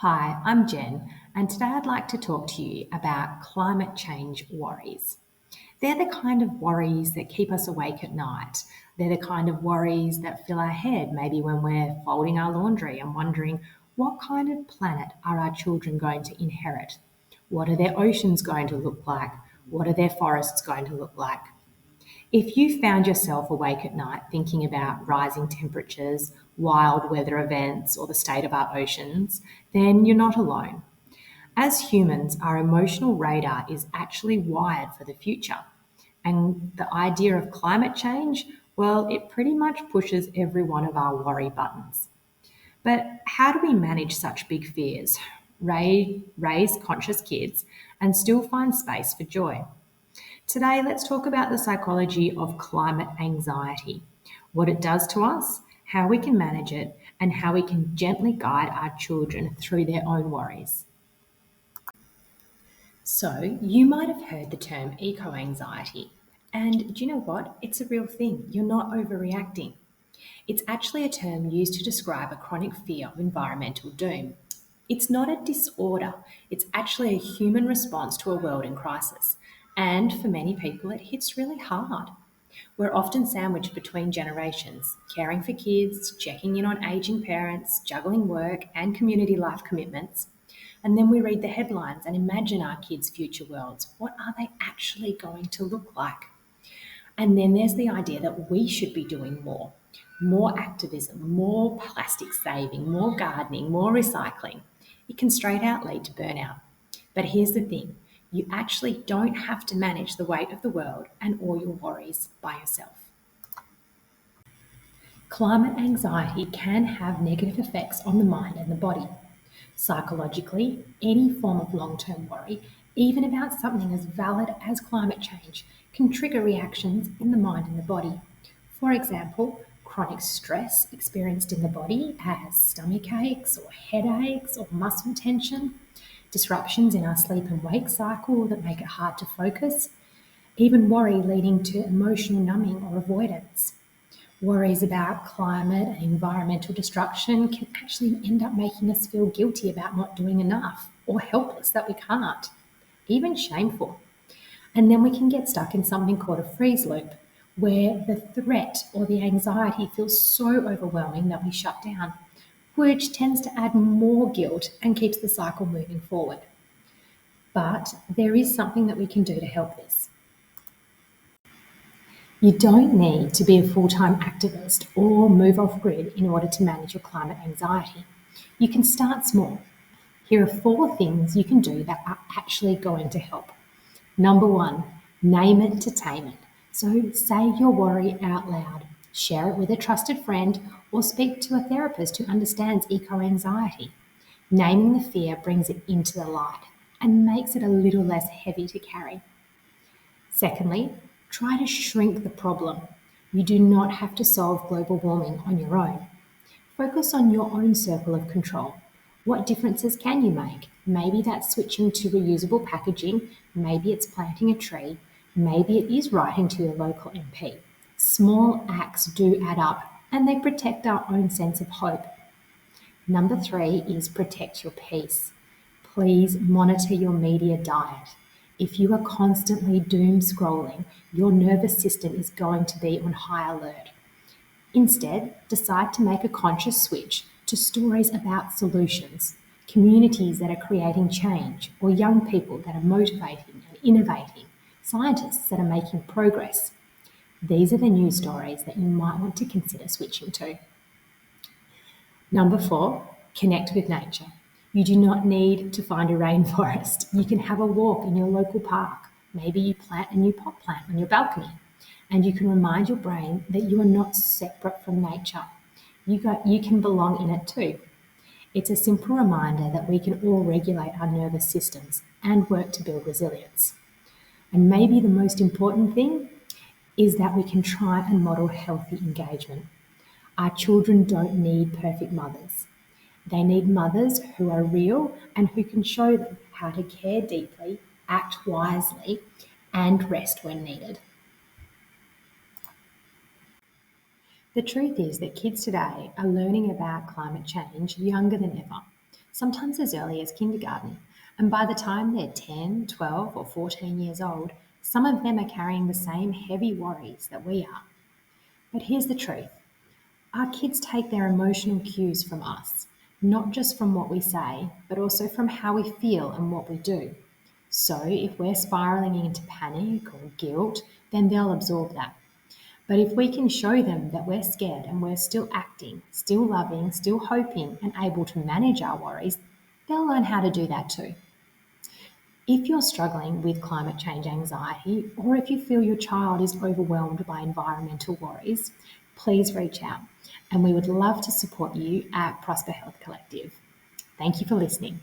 Hi, I'm Jen, and today I'd like to talk to you about climate change worries. They're the kind of worries that keep us awake at night. They're the kind of worries that fill our head maybe when we're folding our laundry and wondering what kind of planet are our children going to inherit? What are their oceans going to look like? What are their forests going to look like? If you found yourself awake at night thinking about rising temperatures, wild weather events, or the state of our oceans, then you're not alone. As humans, our emotional radar is actually wired for the future. And the idea of climate change, well, it pretty much pushes every one of our worry buttons. But how do we manage such big fears, raise conscious kids, and still find space for joy? Today, let's talk about the psychology of climate anxiety, what it does to us, how we can manage it, and how we can gently guide our children through their own worries. So, you might have heard the term eco anxiety. And do you know what? It's a real thing. You're not overreacting. It's actually a term used to describe a chronic fear of environmental doom. It's not a disorder, it's actually a human response to a world in crisis. And for many people, it hits really hard. We're often sandwiched between generations, caring for kids, checking in on aging parents, juggling work and community life commitments. And then we read the headlines and imagine our kids' future worlds. What are they actually going to look like? And then there's the idea that we should be doing more activism, more plastic saving, more gardening, more recycling. It can straight out lead to burnout. But here's the thing, you actually don't have to manage the weight of the world and all your worries by yourself. Climate anxiety can have negative effects on the mind and the body. Psychologically, any form of long term worry, even about something as valid as climate change, can trigger reactions in the mind and the body. For example, chronic stress experienced in the body as stomach aches or headaches or muscle tension, disruptions in our sleep and wake cycle that make it hard to focus, even worry leading to emotional numbing or avoidance. Worries about climate and environmental destruction can actually end up making us feel guilty about not doing enough or helpless that we can't, even shameful. And then we can get stuck in something called a freeze loop, where the threat or the anxiety feels so overwhelming that we shut down, which tends to add more guilt and keeps the cycle moving forward. But there is something that we can do to help this. You don't need to be a full-time activist or move off grid in order to manage your climate anxiety. You can start small. Here are 4 things you can do that are actually going to help. Number 1, name it to tame it. So say your worry out loud, share it with a trusted friend, or speak to a therapist who understands eco anxiety. Naming the fear brings it into the light and makes it a little less heavy to carry. Secondly, try to shrink the problem. You do not have to solve global warming on your own. Focus on your own circle of control. What differences can you make? Maybe that's switching to reusable packaging, maybe it's planting a tree, maybe it is writing to your local MP. Small acts do add up and they protect our own sense of hope. Number 3 is protect your peace. Please monitor your media diet. If you are constantly doom scrolling, your nervous system is going to be on high alert. Instead, decide to make a conscious switch to stories about solutions, communities that are creating change, or young people that are motivating and innovating, scientists that are making progress. These are the news stories that you might want to consider switching to. Number 4, connect with nature. You do not need to find a rainforest. You can have a walk in your local park. Maybe you plant a new pot plant on your balcony. And you can remind your brain that you are not separate from nature. You can belong in it too. It's a simple reminder that we can all regulate our nervous systems and work to build resilience. And maybe the most important thing is that we can try and model healthy engagement. Our children don't need perfect mothers. They need mothers who are real and who can show them how to care deeply, act wisely, and rest when needed. The truth is that kids today are learning about climate change younger than ever. sometimes as early as kindergarten. And by the time they're 10, 12, or 14 years old, some of them are carrying the same heavy worries that we are. But here's the truth. Our kids take their emotional cues from us, not just from what we say, but also from how we feel and what we do. So if we're spiraling into panic or guilt, then they'll absorb that. But if we can show them that we're scared and we're still acting, still loving, still hoping, and able to manage our worries, they'll learn how to do that too. If you're struggling with climate change anxiety, or if you feel your child is overwhelmed by environmental worries, please reach out, and we would love to support you at Prosper Health Collective. Thank you for listening.